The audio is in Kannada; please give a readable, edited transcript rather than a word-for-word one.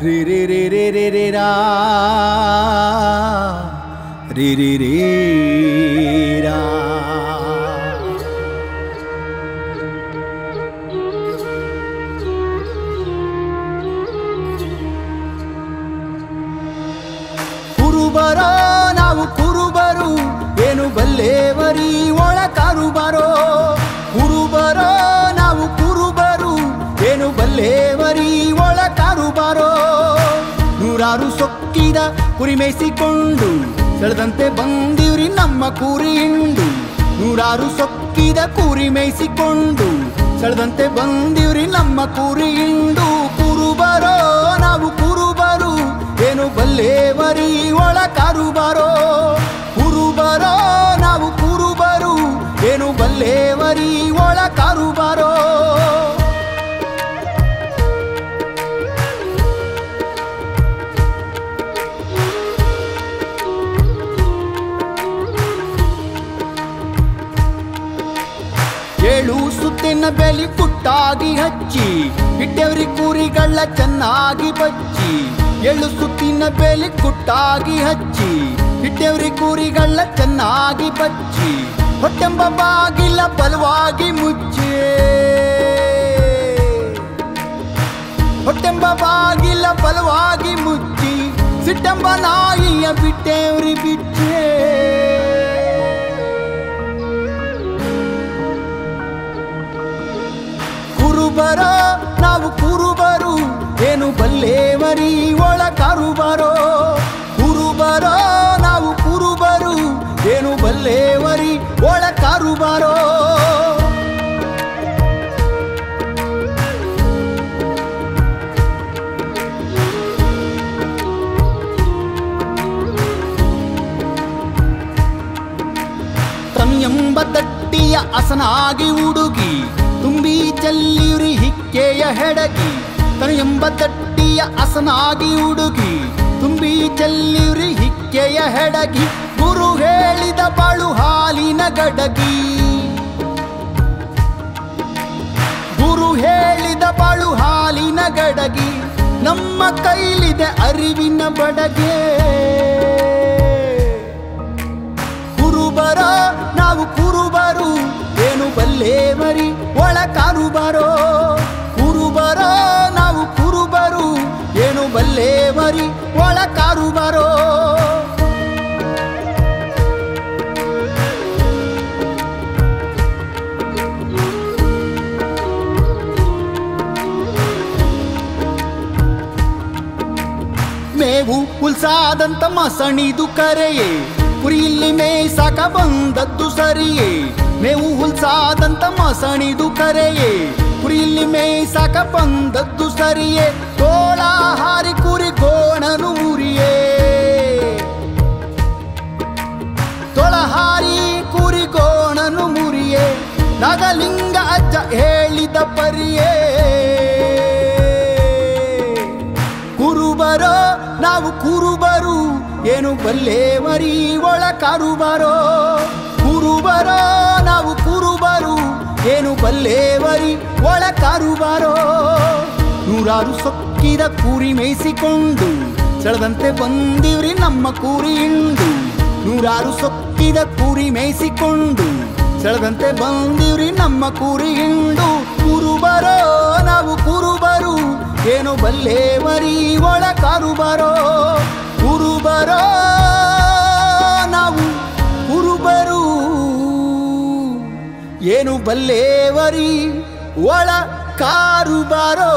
ರಿ ರಿ ರಿ ರಿ ರಿ ರಿ ರಾ ರಿ ರಿ ರಿ ರಾ. ಕುರುಬರೋ ನಾವು ಕುರುಬರು ಏನು ಬಲ್ಲೇವರಿ ಒಳ ಕಾರುಬಾರೋ. ಕುರುಬರೋ ನಾವು ಕುರುಬರು ಏನು ಬಲ್ಲೇವರಿ ಒಳ ಕಾರುಬಾರೋ. ನೂರಾರು ಸೊಕ್ಕಿದ ಕುರಿ ಮೇಯಿಸಿಕೊಂಡು ಸೆಳೆದಂತೆ ಬಂದಿವ್ರಿ ನಮ್ಮ ಕುರಿ ಹಿಂಡು. ನೂರಾರು ಸೊಕ್ಕಿದ ಕುರಿ ಮೇಯಿಸಿಕೊಂಡು ಸೆಳೆದಂತೆ ಬಂದಿವ್ರಿ ನಮ್ಮ ಕುರಿ ಹಿಂಡು. ಕುರುಬರೋ ನಾವು ಕುರುಬರು ಏನು ಬಲ್ಲೇವರಿ ಒಳ ಕಾರುಬಾರೋ. ಕುರುಬರೋ ನಾವು ಕುರುಬರು ಏನು ಬಲ್ಲೇವರಿ ಒಳ ಕಾರುಬಾರೋ. ಏಳು ಸುತ್ತಿನ ಬೆಲಿ ಪುಟ್ಟಾಗಿ ಹಚ್ಚಿ ಇಟ್ಟೆವ್ರಿ ಕುರಿಗಳ ಚೆನ್ನಾಗಿ ಬಚ್ಚಿ. ಏಳು ಸುತ್ತಿನ ಬೆಲಿ ಕುಟ್ಟಾಗಿ ಹಚ್ಚಿ ಇಟ್ಟೆವ್ರಿ ಕುರಿಗಳ ಚೆನ್ನಾಗಿ ಬಚ್ಚಿ. ಹೊಟ್ಟೆಂಬ ಬಾಗಿಲ ಬಲವಾಗಿ ಮುಚ್ಚಿ. ಹೊಟ್ಟೆಂಬ ಬಾಗಿಲ ಬಲವಾಗಿ ಮುಚ್ಚಿ ಸಿಟ್ಟೆಂಬ ನಾಯಿಯ ಬಿಟ್ಟೆವ್ರಿ ಬಿಚ್ಚೆ. ಕುರುಬರೋ ನಾವು ಕುರುಬರು ಏನು ಬಲ್ಲೇವರಿ ಒಳ ಕಾರುಬಾರೋ. ಕುರುಬರೋ ನಾವು ಕುರುಬರು ಏನು ಬಲ್ಲೇವರಿ ಒಳ ಕಾರುಬಾರೋ. ತನ್ನೆಂಬ ತಟ್ಟಿಯ ಹಸನಾಗಿ ಹುಡುಗಿ ತುಂಬಿ ಚೆಲ್ಲಿವ್ರಿ ಹಿಕ್ಕೆಯ ಹೆಡಗಿ. ತನ್ನೆಂಬ ತಟ್ಟಿಯ ಹಸನಾಗಿ ಹುಡುಗಿ ತುಂಬಿ ಚೆಲ್ಲಿವ್ರಿ ಹಿಕ್ಕೆಯ ಹೆಡಗಿ. ಗುರು ಹೇಳಿದ ಬಾಳು ಹಾಲಿನ ಗಡಗಿ. ಗುರು ಹೇಳಿದ ಬಾಳು ಹಾಲಿನ ಗಡಗಿ. ನಮ್ಮ ಕೈಲಿದೆ ಅರಿವಿನ ಬಡಗೆ. ಕುರುಬರೋ ನಾವು ಕುರುಬರು ಏನು ಬಲ್ಲೇವರಿ ಒಳ ಕಾರುಬಾರೋ. ಕುರುಬರೋ ನಾವು ಕುರುಬರು ಏನು ಬಲ್ಲೇವರಿ ಒಳ ಕಾರುಬಾರೋ. ಮೇವು ಉಲ್ಸಾದಂತ ಮಸಣಿದು ಕರೆಯೇ ಕುರಿ ಇಲ್ಲಿ ಮೇಯ್ಸಾಕ ಬಂದದ್ದು ಸರಿಯೇ. ಮೇವು ಹುಲ್ಸಾದಂತ ಮಸಣಿದು ಕರೆಯೇ ಕುರಿ ಇಲ್ಲಿ ಮೇಯ್ಸಾಕ ಬಂದದ್ದು ಸರಿಯೇ. ತೋಳ ಹಾರಿ ಕುರಿ ಗೋಣನು ಮುರಿಯೇ. ತೋಳ ಹಾರಿ ಕುರಿ ಗೋಣನು ಮುರಿಯೇ. ನಾಗಲಿಂಗ ಅಜ್ಜ ಹೇಳಿದ ಪರಿಯೇ. ಕುರುಬರೋ ನಾವು ಕುರುಬರು ಏನು ಬಲ್ಲೇವರಿ ಒಳ ಕಾರುಬಾರೋ. ಕುರುಬರೋ ನಾವು ಕುರುಬರು ಏನು ಬಲ್ಲೇವರಿ ಒಳ ಕಾರುಬಾರೋ. ನೂರಾರು ಸೊಕ್ಕಿದ ಕುರಿ ಮೇಯಿಸಿಕೊಂಡು ಸೆಳೆದಂತೆ ಬಂದಿವ್ರಿ ನಮ್ಮ ಕುರಿ ಹಿಂಡು. ನೂರಾರು ಸೊಕ್ಕಿದ ಕುರಿ ಮೇಯಿಸಿಕೊಂಡು ಸೆಳೆದಂತೆ ಬಂದಿವ್ರಿ ನಮ್ಮ ಕುರಿ ಹಿಂಡು. ಕುರುಬರೋ ನಾವು ಕುರುಬರು ಏನು ಬಲ್ಲೇವರಿ ಒಳ ಕಾರುಬಾರೋ. ಕುರುಬರೋ ನಾವು ಕುರುಬರು ಏನು ಬಲ್ಲೇವರಿ ಒಳ ಕಾರುಬಾರೋ.